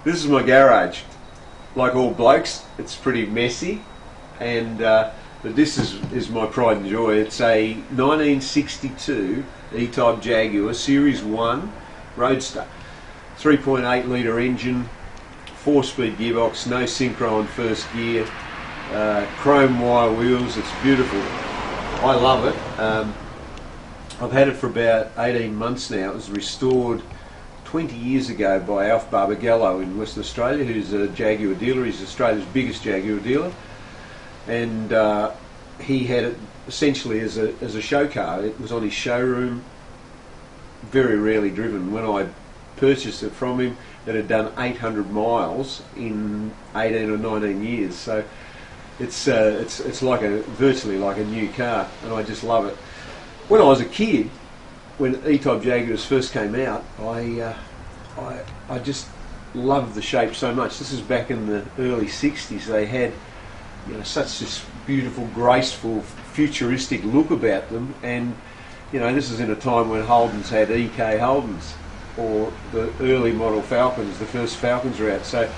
This is my garage. Like all blokes, it's pretty messy, and but this is my pride and joy. It's a 1962 E-Type Jaguar Series 1 Roadster. 3.8 litre engine, 4-speed gearbox, no synchro on first gear, chrome wire wheels. It's beautiful. I love it. I've had it for about 18 months now. It was restored 20 years ago by Alf Barbagallo in Western Australia, who's a Jaguar dealer. He's Australia's biggest Jaguar dealer, and he had it essentially as a show car. It was on his showroom, very rarely driven. When I purchased it from him, it had done 800 miles in 18 or 19 years. So it's like virtually like a new car, and I just love it. When I was a kid, when E-Type Jaguars first came out, I just loved the shape so much. This is back in the early 60s. They had, you know, such this beautiful, graceful, futuristic look about them, and you know, this is in a time when Holdens had EK Holdens, or the early model Falcons. The first Falcons were out, so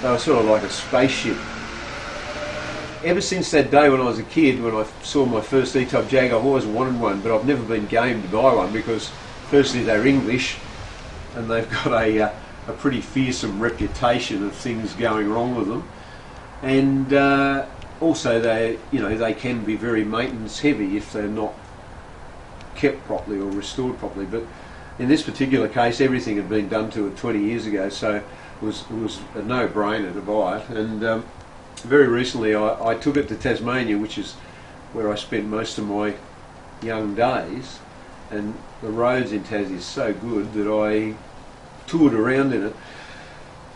they were sort of like a spaceship. Ever since that day when I was a kid, when I saw my first E-Type Jag, I've always wanted one, but I've never been game to buy one because firstly they're English and they've got a pretty fearsome reputation of things going wrong with them, and also they can be very maintenance heavy if they're not kept properly or restored properly. But in this particular case, everything had been done to it 20 years ago, so it was a no-brainer to buy it. And very recently I took it to Tasmania, which is where I spent most of my young days, and the roads in Tassie is so good that I toured around in it.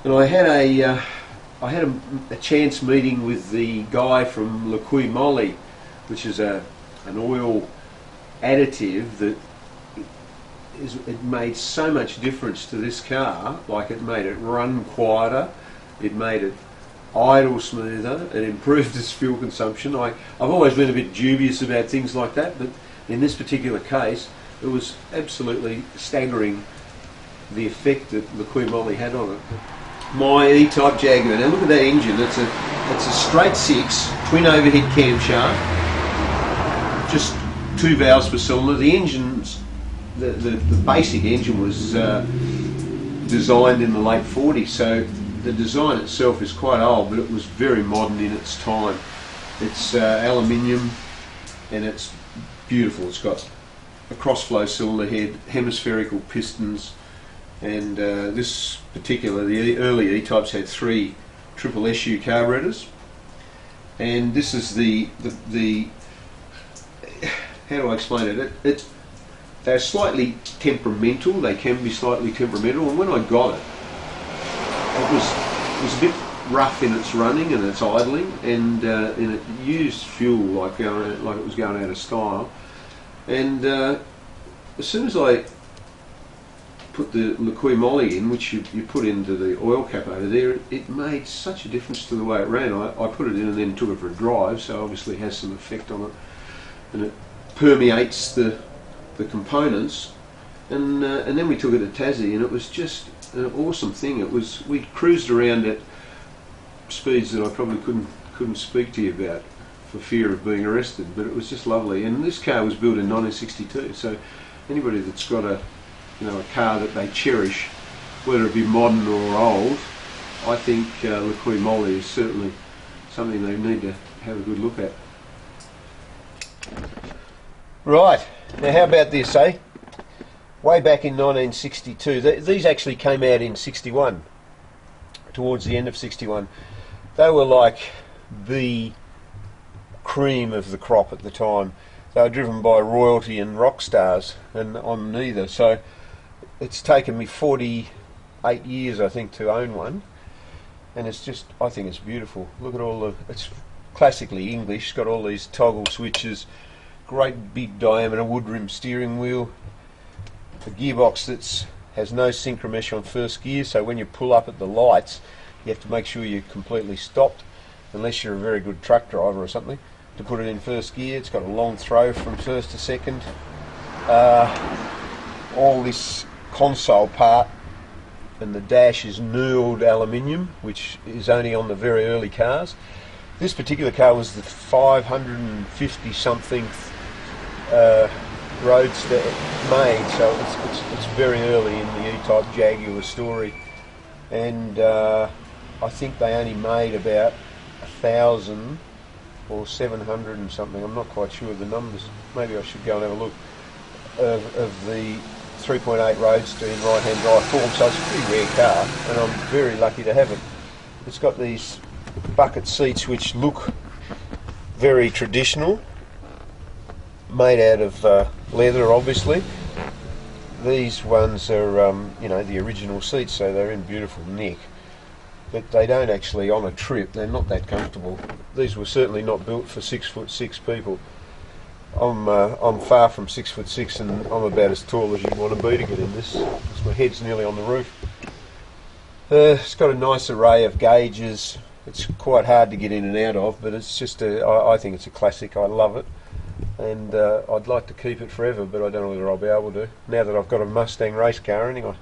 And I had a chance meeting with the guy from Liqui-Moly, which is an oil additive that it made so much difference to this car. Like, it made it run quieter, it made it idle smoother, it improved its fuel consumption. I've always been a bit dubious about things like that, but in this particular case it was absolutely staggering, the effect that Liqui-Moly had on it. My E-Type Jaguar, now look at that engine. It's a straight six, twin overhead camshaft, just 2 valves per cylinder. The engine's the basic engine was designed in the late 40s, so the design itself is quite old, but it was very modern in its time. It's aluminium and it's beautiful. It's got a cross-flow cylinder head, hemispherical pistons, and this particular, the early E-Types had 3 triple SU carburetors, and this is the how do I explain it? They're slightly temperamental. They can be slightly temperamental, and when I got it, it was a bit rough in its running and its idling, and it used fuel like it was going out of style. And as soon as I put the Liqui-Moly in, which you put into the oil cap over there, it made such a difference to the way it ran. I put it in and then took it for a drive, so obviously it has some effect on it, and it permeates the components. And then we took it to Tassie, and it was just an awesome thing. We cruised around at speeds that I probably couldn't speak to you about for fear of being arrested, but it was just lovely. And this car was built in 1962, so anybody that's got a car that they cherish, whether it be modern or old, I think Liqui-Moly is certainly something they need to have a good look at. Right, now how about this, eh? Way back in 1962, these actually came out in 61, towards the end of 61. They were like the cream of the crop at the time. They were driven by royalty and rock stars, and I'm neither. So it's taken me 48 years, I think, to own one, and I think it's beautiful. Look at it's classically English. It's got all these toggle switches, great big diameter wood rim steering wheel, a gearbox that has no synchro mesh on first gear, so when you pull up at the lights you have to make sure you're completely stopped, unless you're a very good truck driver or something, to put it in first gear. It's got a long throw from first to second. All this console part and the dash is knurled aluminium, which is only on the very early cars. This particular car was the 550 something Roadster made, so it's very early in the E-Type Jaguar story, and I think they only made about 1,000 or 700 and something. I'm not quite sure of the numbers. Maybe I should go and have a look of the 3.8 Roadster in right-hand drive form. So it's a pretty rare car, and I'm very lucky to have it. It's got these bucket seats which look very traditional, made out of leather, obviously. These ones are, you know, the original seats, so they're in beautiful nick. But they don't actually, on a trip, they're not that comfortable. These were certainly not built for 6'6" people. I'm far from 6'6", and I'm about as tall as you'd want to be to get in this, because my head's nearly on the roof. It's got a nice array of gauges. It's quite hard to get in and out of, but it's just I think it's a classic. I love it, and I'd like to keep it forever, but I don't know whether I'll be able to, now that I've got a Mustang race car anyway.